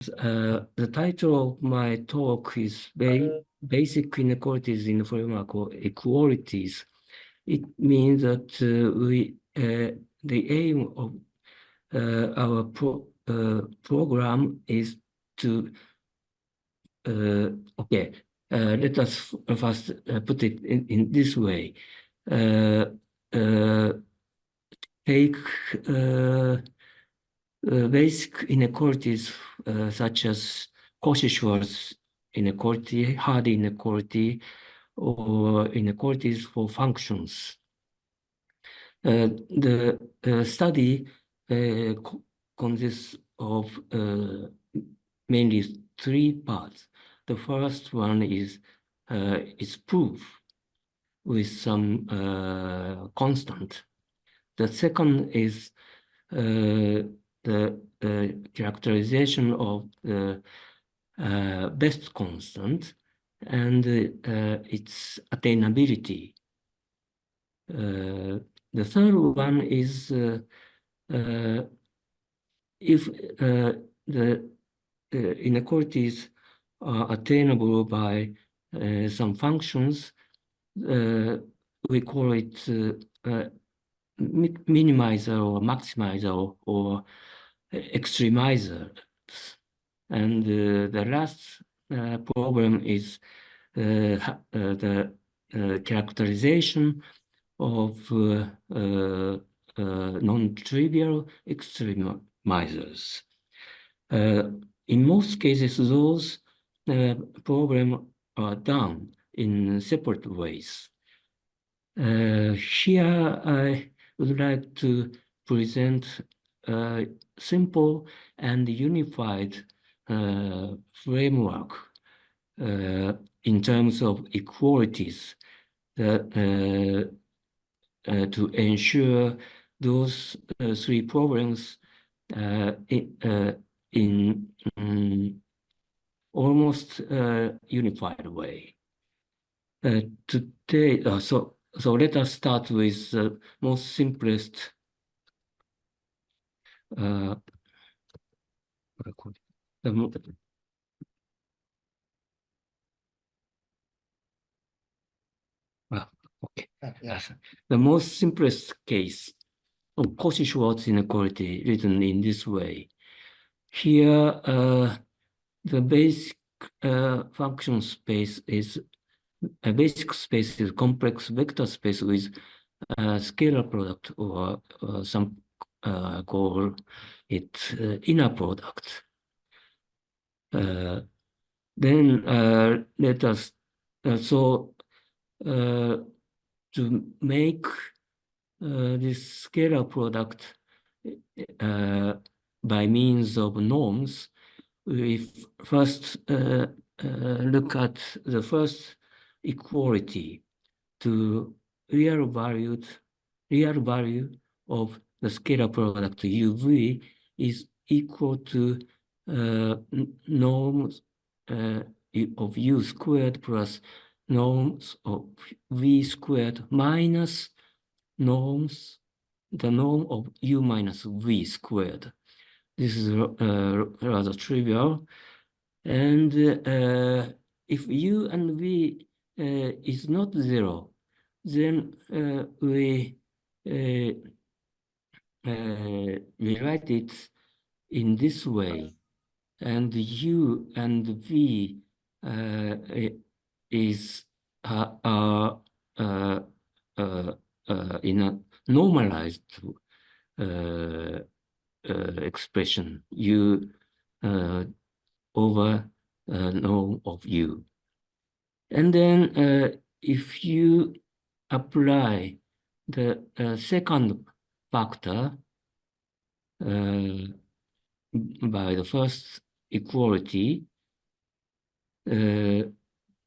The title of my talk is Basic Inequalities in the Framework of Equalities. It means that the aim of our program is to, let us first put it in this way. Take basic inequalities such as Cauchy-Schwarz inequality, hard inequality, or inequalities for functions. The study consists of mainly three parts. The first one is proof with some constant. The second is the characterization of the best constant and its attainability. The third one is if the inequalities are attainable by some functions, we call it minimizer or maximizer or extremizer. And the last problem is the characterization of non-trivial extremizers. In most cases, those problems are done in separate ways. Here, I would like to present a simple and unified framework in terms of equalities that, to ensure those three problems in almost unified way. Today, so let us start with the most simplest the most simplest case of Cauchy-Schwarz inequality written in this way. Here, the basic function space is a basic space is complex vector space with a scalar product, or some call it inner product. Then let us to make this scalar product by means of norms, we first look at the first equality to real value of the scalar product UV is equal to norms of U squared plus norms of V squared minus norms, the norm of U minus V squared. This is rather trivial. And if U and V is not zero, then we write it in this way. And U and V is in a normalized expression, U over norm of U. And then if you apply the second factor by the first equality, the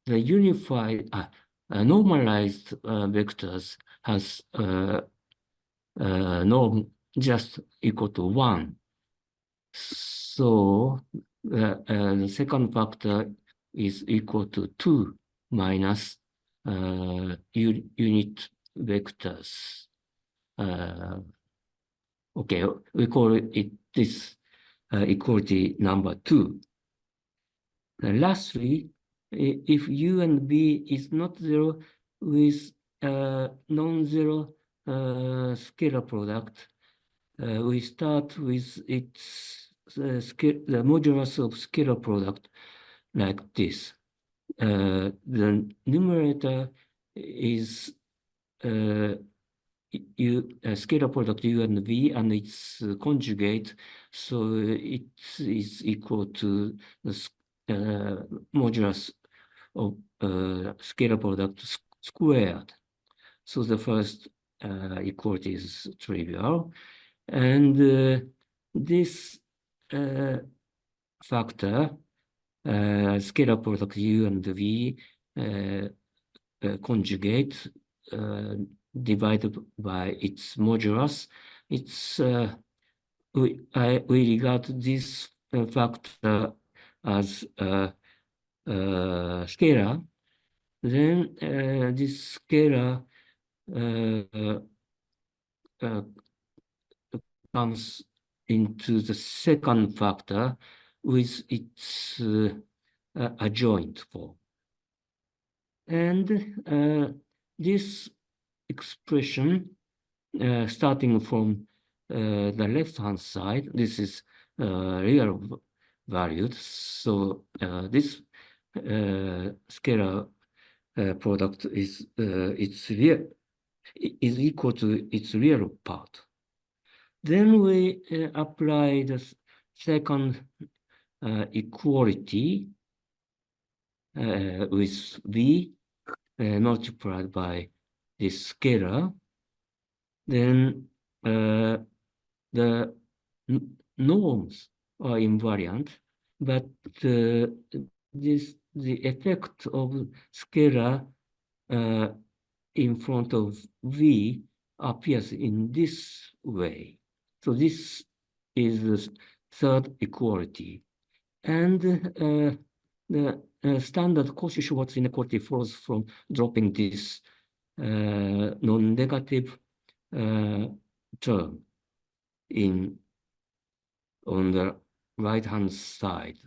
unified normalized vectors has norm just equal to 1. So the second factor is equal to 2 minus unit vectors. Okay, we call it this equality number 2. And lastly, if U and B is not zero with non-zero scalar product, we start with its the modulus of scalar product like this. The numerator is scalar product U and V and its conjugate, so it is equal to the modulus of scalar product squared. So the first equality is trivial. And this factor, scalar product U and V conjugate divided by its modulus, it's we regard this factor as scalar. Then this scalar comes into the second factor with its adjoint form. And this expression, starting from the left-hand side, this is real valued. So this scalar product is is equal to its real part. Then we apply the second equality with V multiplied by this scalar. Then the norms are invariant, but the effect of scalar in front of V appears in this way. So this is the third equality. And the standard Cauchy-Schwarz inequality follows from dropping this non-negative term on the right-hand side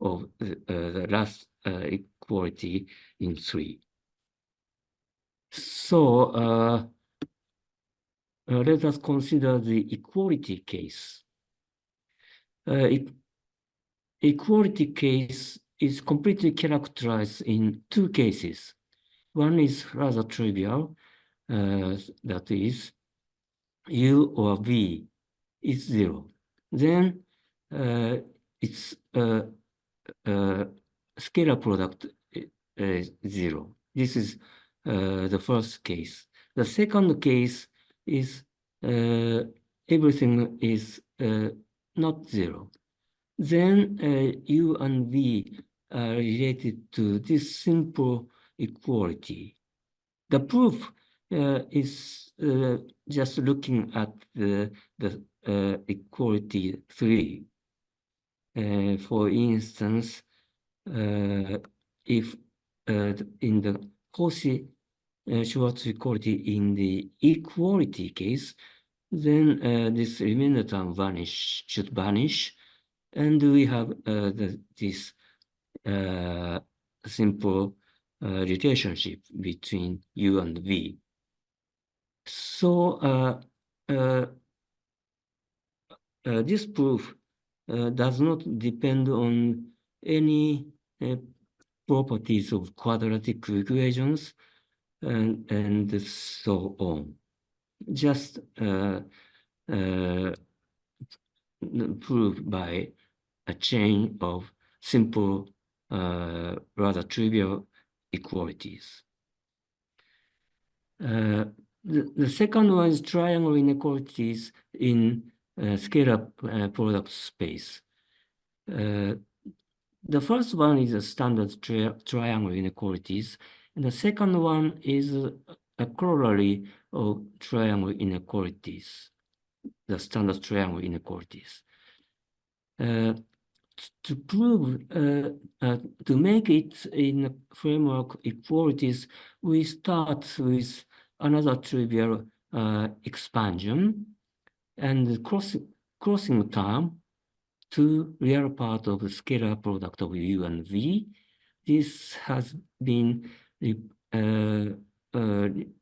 of the last equality in 3. So let us consider the equality case. Equality case is completely characterized in 2 cases. One is rather trivial, that is, U or V is 0. Then its scalar product is 0. This is the first case. The second case is everything is not 0. Then U and V are related to this simple equality. The proof is just looking at the equality 3. For instance, if in the Cauchy-Schwarz equality in the equality case, then this remainder term should vanish, and we have this simple relationship between U and V. So this proof does not depend on any properties of quadratic equations and so on. Just proved by a chain of simple, rather trivial equalities. The second one is triangle inequalities in scalar product space. The first one is a standard triangle inequalities, and the second one is a corollary of triangle inequalities, the standard triangle inequalities. To prove, to make it in a framework equalities, we start with another trivial expansion and crossing term. two real parts of the scalar product of U and V. This has been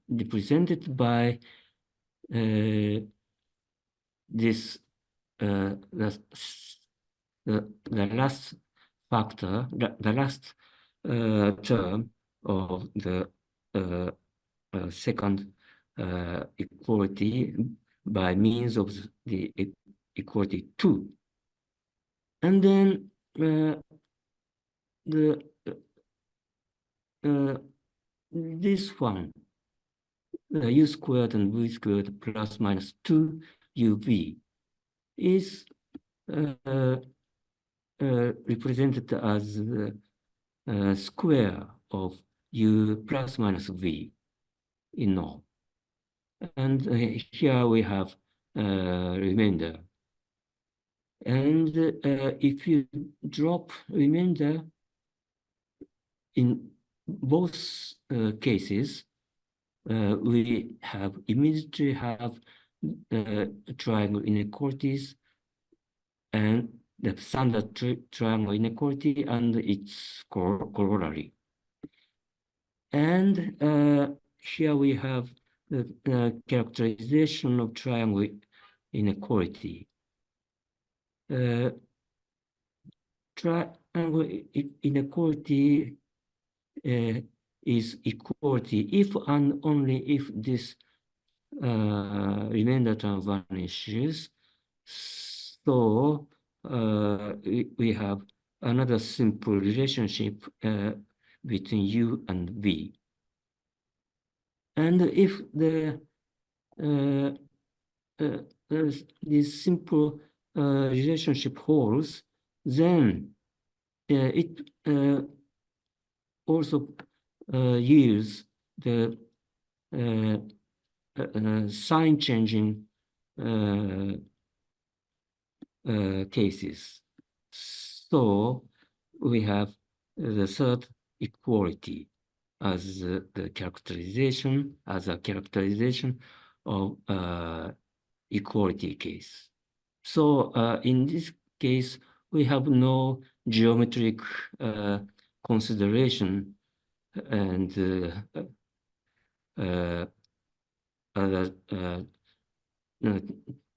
represented by this the last factor, the last term of the second equality by means of the equality 2. And then this one, U squared and V squared plus minus 2 UV is represented as the square of U plus minus V in norm. And here we have remainder. And if you drop remainder in both cases, we immediately have triangle inequalities and the standard triangle inequality and its corollary. And here we have the characterization of triangle inequality. Triangle inequality is equality if and only if this remainder term vanishes. So we have another simple relationship between U and V. And if this simple relationship holds, then it also yields the sign changing cases. So we have the third equality as the characterization, as a characterization of equality case. So in this case, we have no geometric consideration and other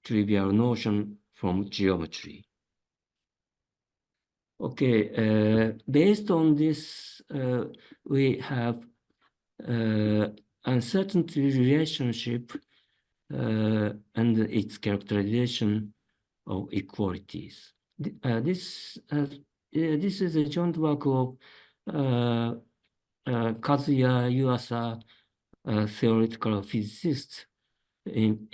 trivial notion from geometry. Okay, based on this, we have uncertainty relationship and its characterization of equalities. This is a joint work of Kazuya Yuasa, a theoretical physicist in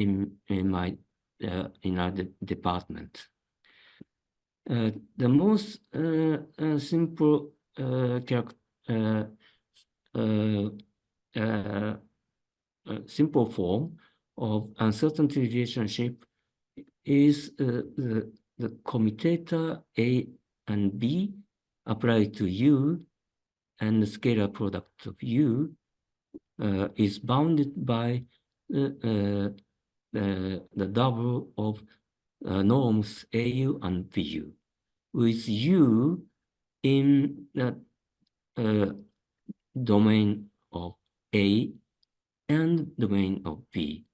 our department. The most simple simple form of uncertainty relationship is the commutator A and B applied to U, and the scalar product of U is bounded by the double of norms AU and VU, with U in the domain of A and domain of B.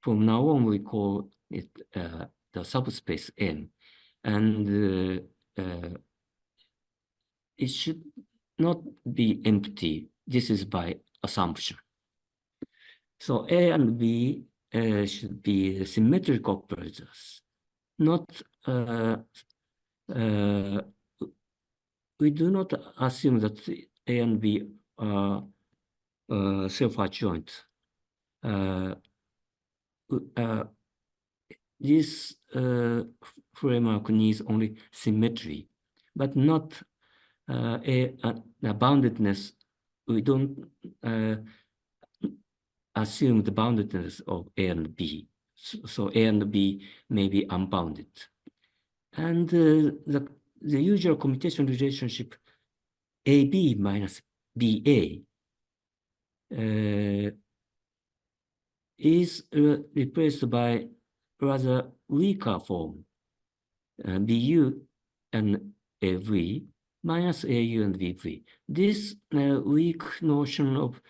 From now on, we call it the subspace M, and it should not be empty. This is by assumption. So A and B should be symmetric operators. Not we do not assume that A and B are self-adjoint. This framework needs only symmetry, but not a boundedness. We don't assume the boundedness of A and B. So A and B may be unbounded. And the usual commutation relationship AB minus BA is replaced by rather weaker form, BU and AV minus AU and VV. This weak notion of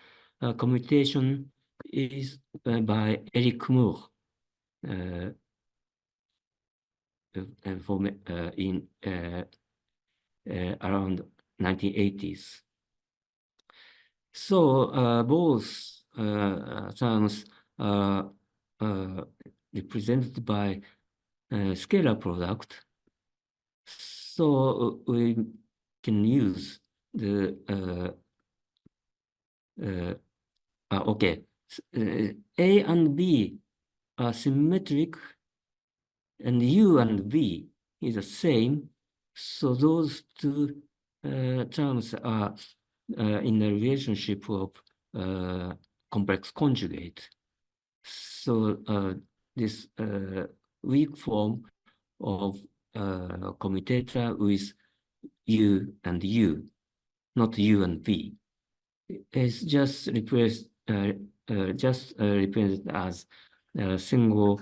commutation is by Eric Moore in around 1980s. So both terms are represented by scalar product. So we can use the okay. A and B are symmetric, and U and V is the same. So those two terms are in the relationship of complex conjugate. So this weak form of commutator with U and U, not U and V, is just replaced represented as a single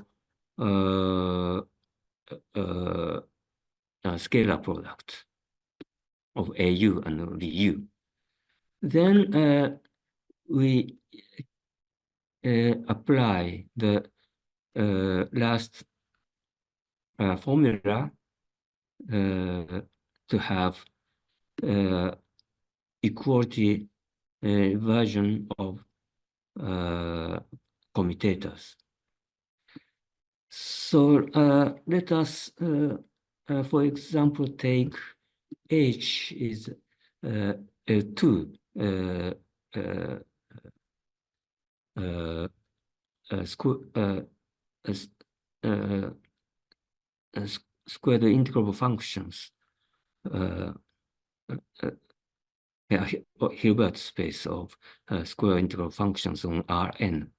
scalar product of AU and VU. Then we apply the last formula to have equality version of commutators. So let us, for example, take H is L2 squared integral functions, Hilbert space of square integral functions on Rn.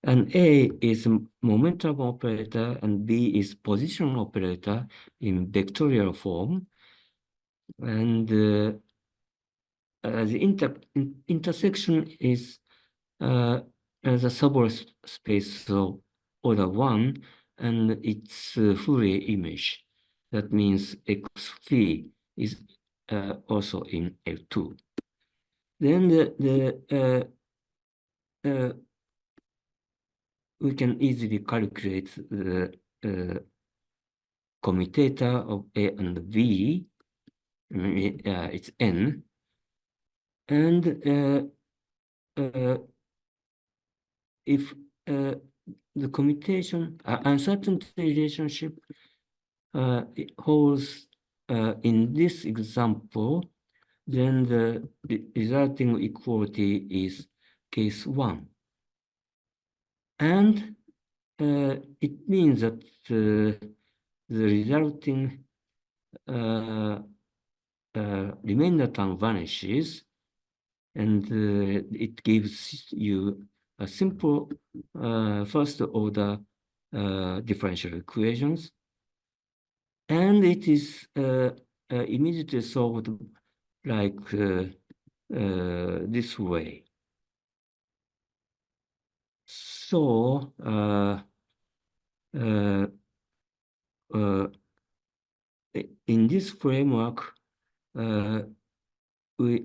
And A is momentum operator and B is position operator in vectorial form. And the intersection is the subwork space of order 1 and its Fourier image. That means X phi is also in L2. Then we can easily calculate the commutator of A and V. It's N. And if the commutation uncertainty relationship it holds in this example, then the resulting equality is case 1. And it means that the resulting remainder term vanishes, and it gives you a simple first order differential equations. And it is immediately solved like this way. So in this framework, we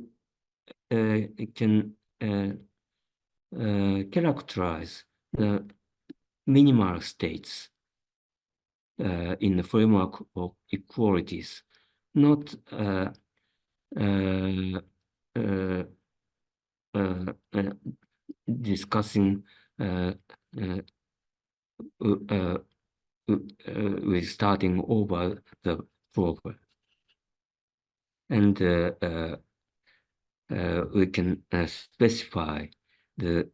can characterize the minimal states in the framework of equalities, not discussing with starting over the problem. And we can specify the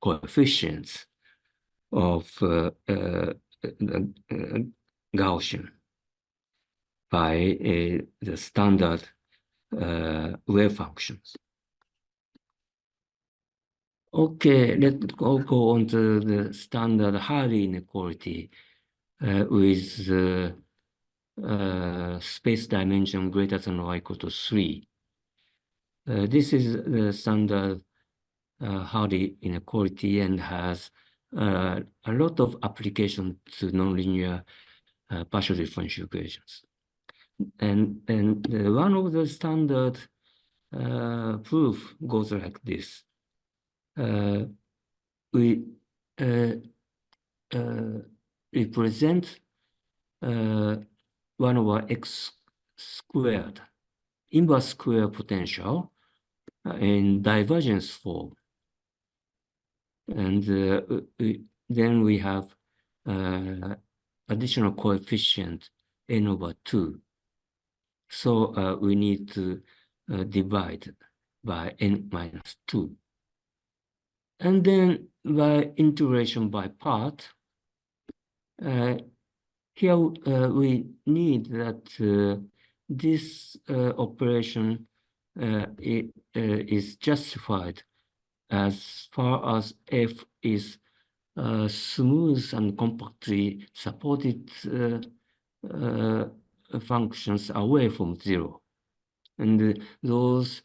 coefficients of Gaussian by the standard wave functions. Okay, let's go on to the standard Hardy inequality with space dimension greater than or equal to 3. This is the standard Hardy inequality and has a lot of application to nonlinear partial differential equations. And one of the standard proof goes like this. We represent 1 over x squared, inverse square potential in divergence form. And then we have additional coefficient n over 2. So we need to divide by n minus 2. And then by integration by part, here we need that this operation is justified as far as f is smooth and compactly supported functions away from 0. And those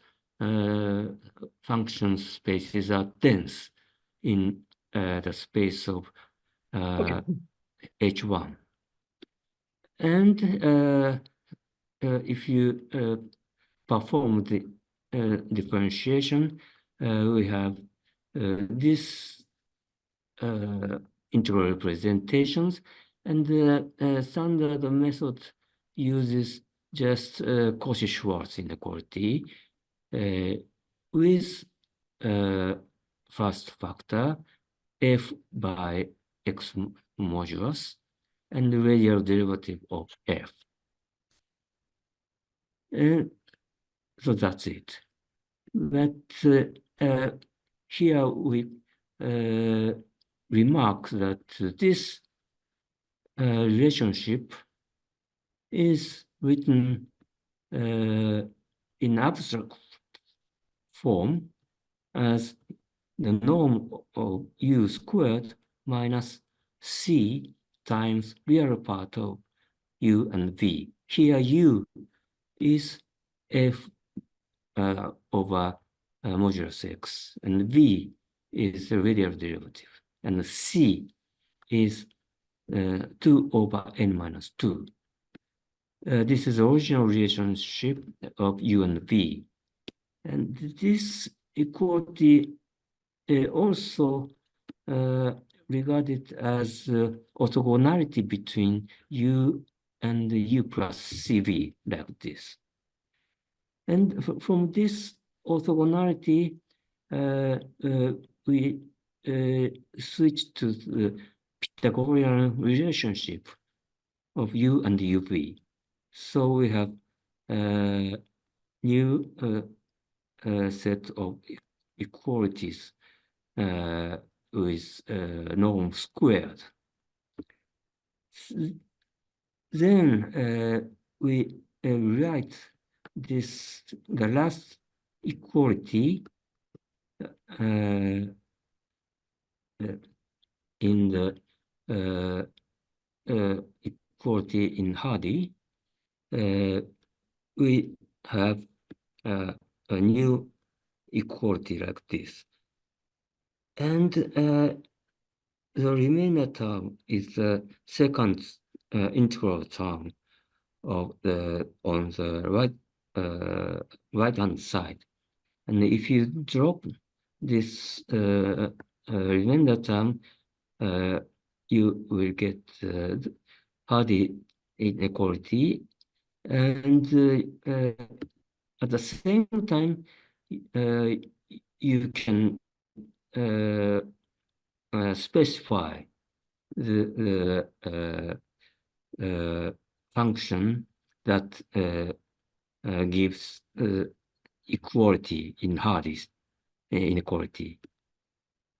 function spaces are dense in the space of H1. And if you perform the differentiation, we have this integral representations, and the standard method uses just Cauchy-Schwarz inequality with first factor f by x modulus and the radial derivative of f. So that's it. But here we remark that this relationship is written in abstract form as the norm of u squared minus c times real part of u and v. Here u is f over modulus x, and v is the radial derivative, and c is 2 over n minus 2. This is the original relationship of u and v. And this equality also regarded as orthogonality between u and u plus cv, like this. And from this orthogonality, we switch to the Pythagorean relationship of u and uv. So we have a new set of equalities with norm squared. Then we write the last equality in the equality in Hardy. We have a new equality like this. And the remainder term is the second integral term of on the right hand side. And if you drop this remainder term, you will get Hardy inequality, and at the same time you can specify the function that gives equality in Hardy's inequality.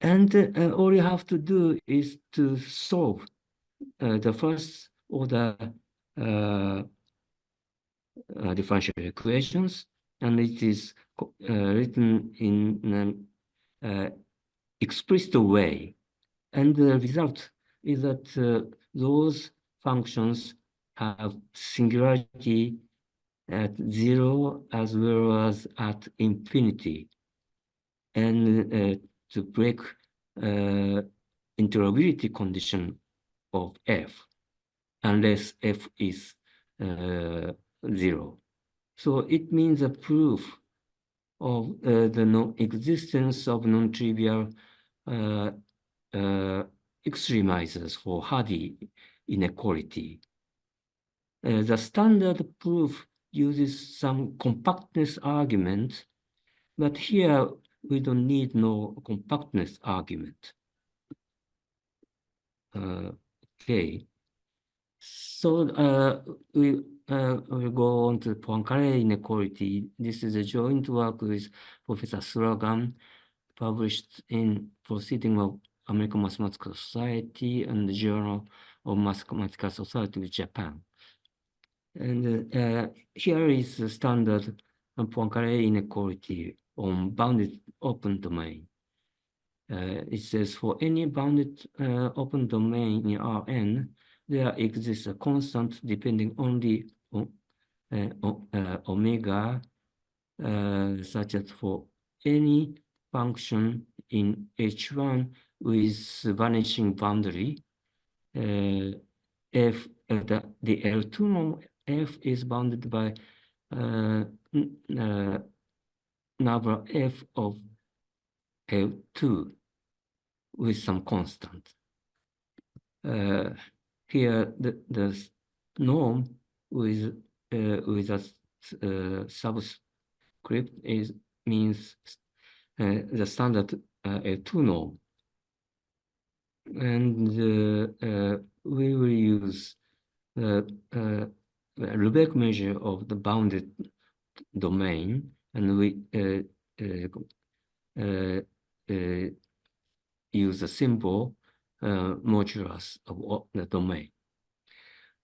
And all you have to do is to solve the first order differential equations, and it is written in an explicit way. And the result is that those functions have singularity at 0 as well as at infinity. and to break interoperability condition of F, unless F is 0. So it means a proof of the existence of non-trivial extremizers for Hardy inequality. The standard proof uses some compactness argument, but here we don't need no compactness argument. Okay. So we'll go on to Poincaré inequality. This is a joint work with Professor Suragan, published in Proceeding of American Mathematical Society and the Journal of Mathematical Society of Japan. And here is the standard Poincaré inequality on bounded open domain. It says for any bounded open domain in Rn, there exists a constant depending only on omega, such that for any function in H1 with vanishing boundary, if the L2 norm F is bounded by number F of L2 with some constant. Here the norm with a subscript means the standard L2 norm, and we will use Lebesgue measure of the bounded domain, and we use a symbol modulus of the domain.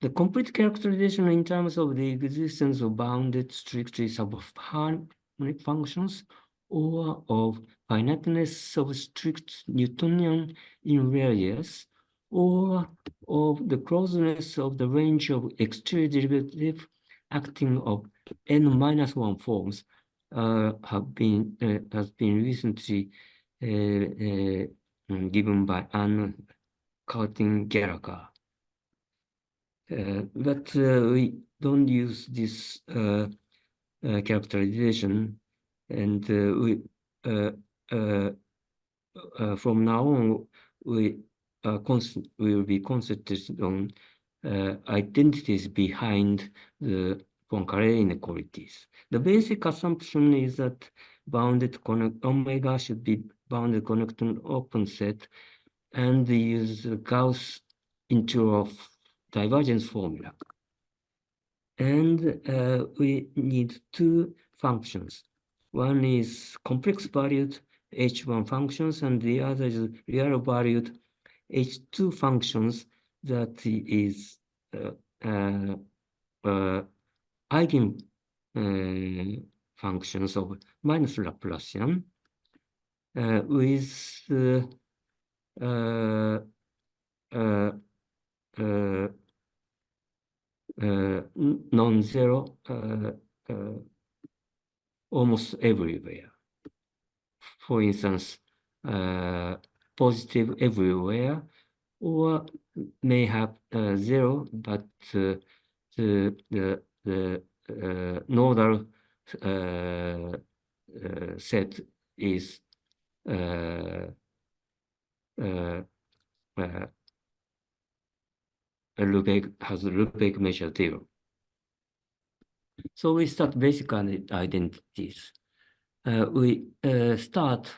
The complete characterization in terms of the existence of bounded strictly subharmonic functions or of finiteness of strict Newtonian invariance or of the closeness of the range of exterior derivative acting of n-1 forms has been recently given by Anne Carting-Gallagher. But we don't use this characterization, and from now on we will be concentrated on identities behind the Poincaré inequalities. The basic assumption is that bounded omega should be bounded connected open set and use Gauss integral of divergence formula. And we need two functions. One is complex valued H1 functions, and the other is real valued H2 functions that is eigen functions of minus Laplacian with non-zero almost everywhere. For instance, positive everywhere, or may have 0, but the nodal set is has Lebesgue measure 0. So we start basic identities. We start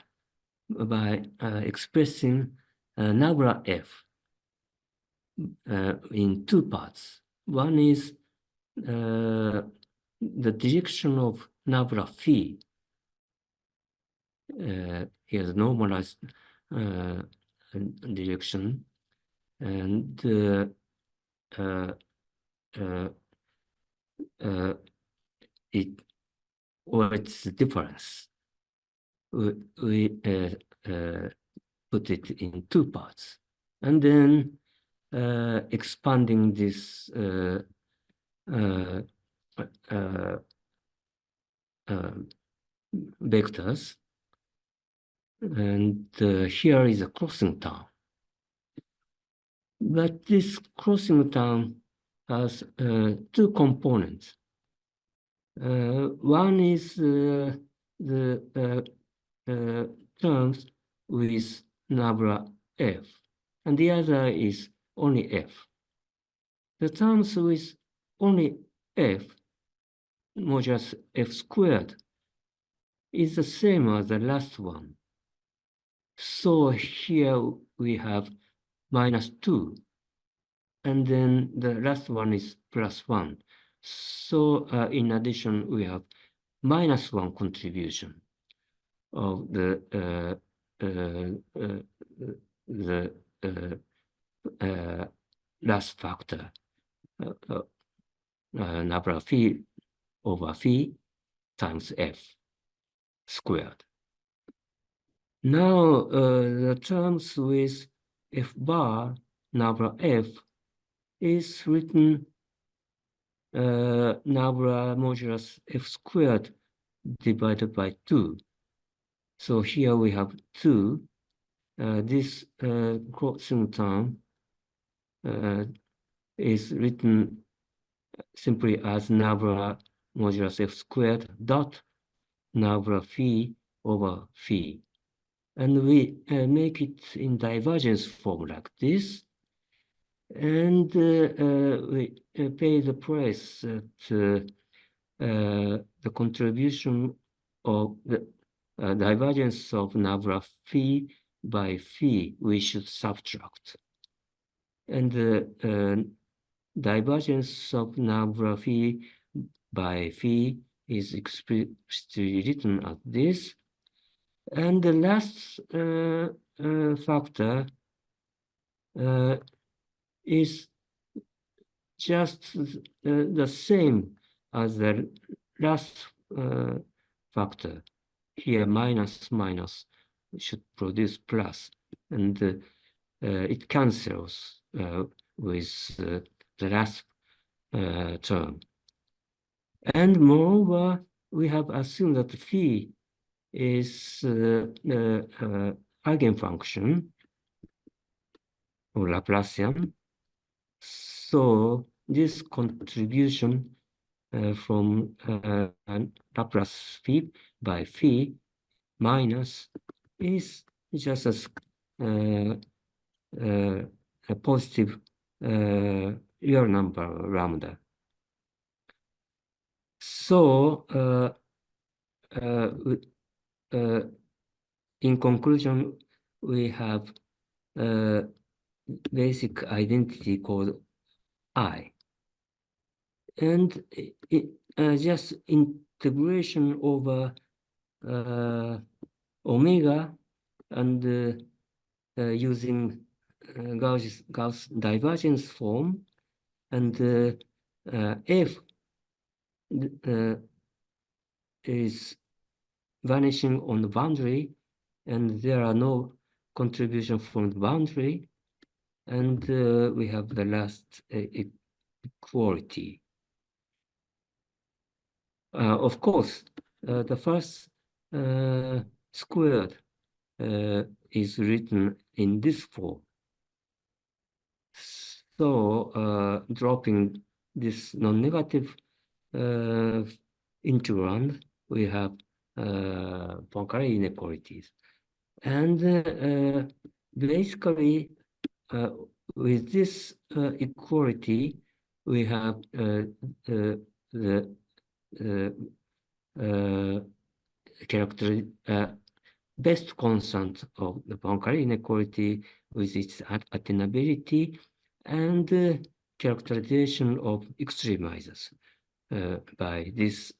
by expressing nabla F in two parts. One is the direction of nabla phi. Here's normalized direction, and its difference. We put it in two parts, and then expanding this vectors, And here is a crossing term. But this crossing term has two components. One is the terms with nabla f, and the other is only f. The terms with only f, modulus f squared, is the same as the last one. So here we have -2, and then the last one is +1. So in addition, we have -1 contribution of the last factor, nabla phi over phi times f squared. Now the terms with f bar nabla f is written nabla modulus f squared divided by 2. So here we have 2. This crossing term is written simply as nabla modulus f squared dot nabla phi over phi. And we make it in divergence form like this. And we pay the price that the contribution of the divergence of nabla phi by phi we should subtract. And the divergence of nabla phi by phi is explicitly written as this. And the last factor is just the same as the last factor. Here minus minus should produce plus, and it cancels with the last term. And moreover, we have assumed that phi is the eigenfunction or Laplacian. So this contribution from Laplace phi by phi minus is just as a positive real number lambda. So in conclusion, we have a basic identity called I. And just integration over omega and using Gauss divergence form, and f is vanishing on the boundary, and there are no contribution from the boundary, and we have the last equality. Of course, the first squared is written in this form. So dropping this non-negative integrand, we have Poincaré inequalities. And basically, with this equality, we have the best constant of the Poincaré inequality with its attenuability and characterization of extremizers by this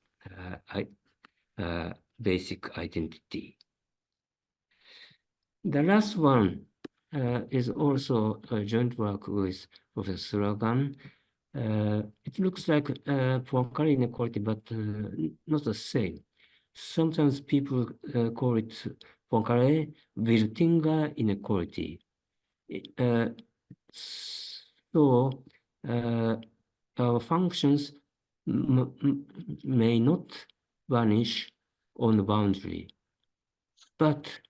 basic identity. The last one is also a joint work with Professor Suragan. It looks like Poincaré inequality, but not the same. Sometimes people call it Poincaré Wirtinger inequality. So our functions may not vanish on the boundary, but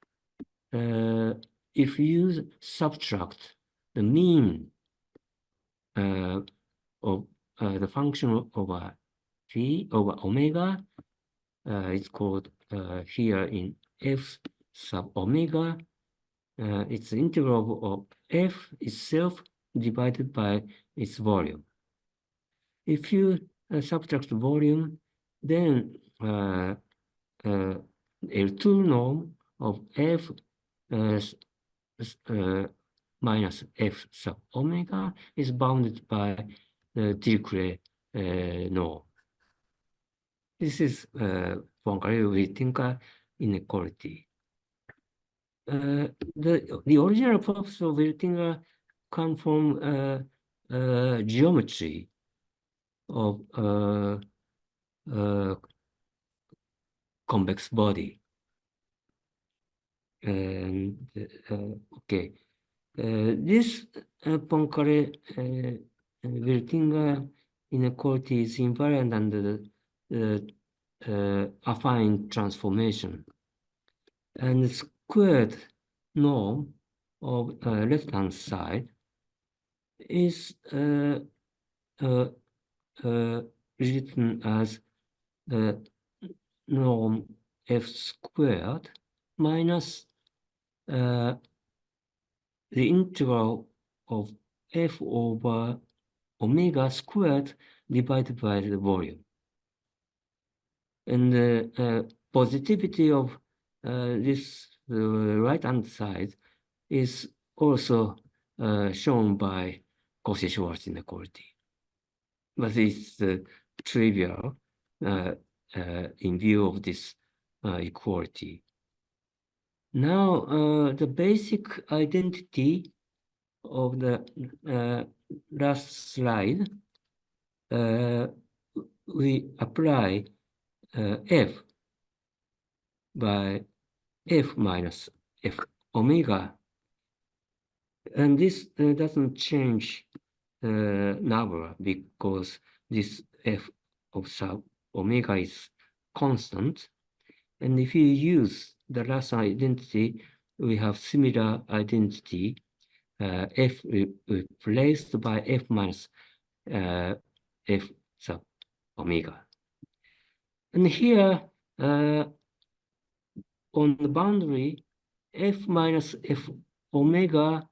if you subtract the mean of the function over phi over omega, it's called here in f sub omega. It's the integral of f itself divided by its volume. If you subtract the volume, then L2 norm of f minus f sub omega is bounded by the Dirichlet norm. This is Poincaré-Wirtinger inequality. The original proofs of Wirtinger come from geometry of convex body. And okay, this Poincaré-Wirtinger inequality is invariant under the affine transformation, and the squared norm of left-hand side is written as the norm f squared minus the integral of f over omega squared divided by the volume. And the positivity of this right-hand side is also shown by Cauchy-Schwarz inequality. But it's trivial in view of this equality. Now, the basic identity of the last slide, we apply f by f minus f omega, and this doesn't change number because this f of sub omega is constant. And if you use the last identity, we have similar identity, f replaced by f minus f sub omega. And here, on the boundary, f minus f omega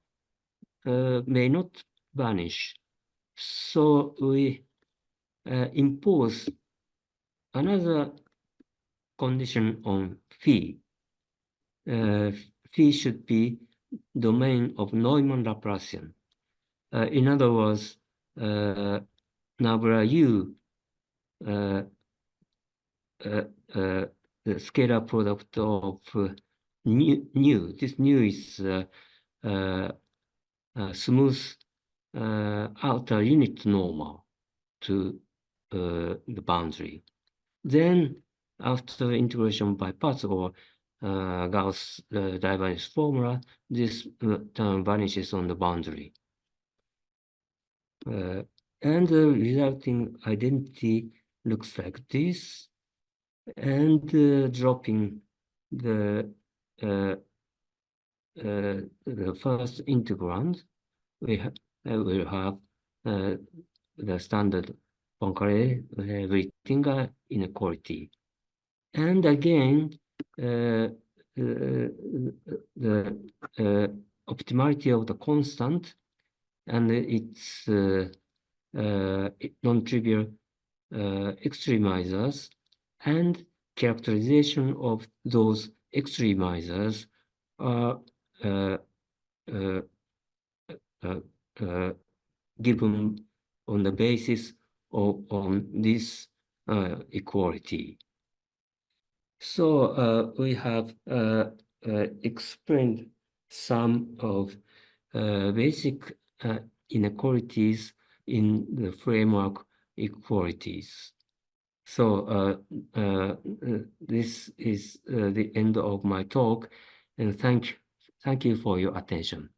may not vanish. So we impose another condition on phi. Phi should be domain of Neumann-Laplacian. In other words, nabla U, the scalar product of nu. This nu is smooth outer unit normal to the boundary. Then, after integration by parts or Gauss divergence formula, this term vanishes on the boundary. And the resulting identity looks like this. And dropping the first integrand, we will have the standard Poincaré-Wirtinger inequality. And again, the optimality of the constant and its non-trivial extremizers and characterization of those extremizers are given on the basis of this equality. So we have explained some of basic inequalities in the framework equalities. So this is the end of my talk, and thank you for your attention.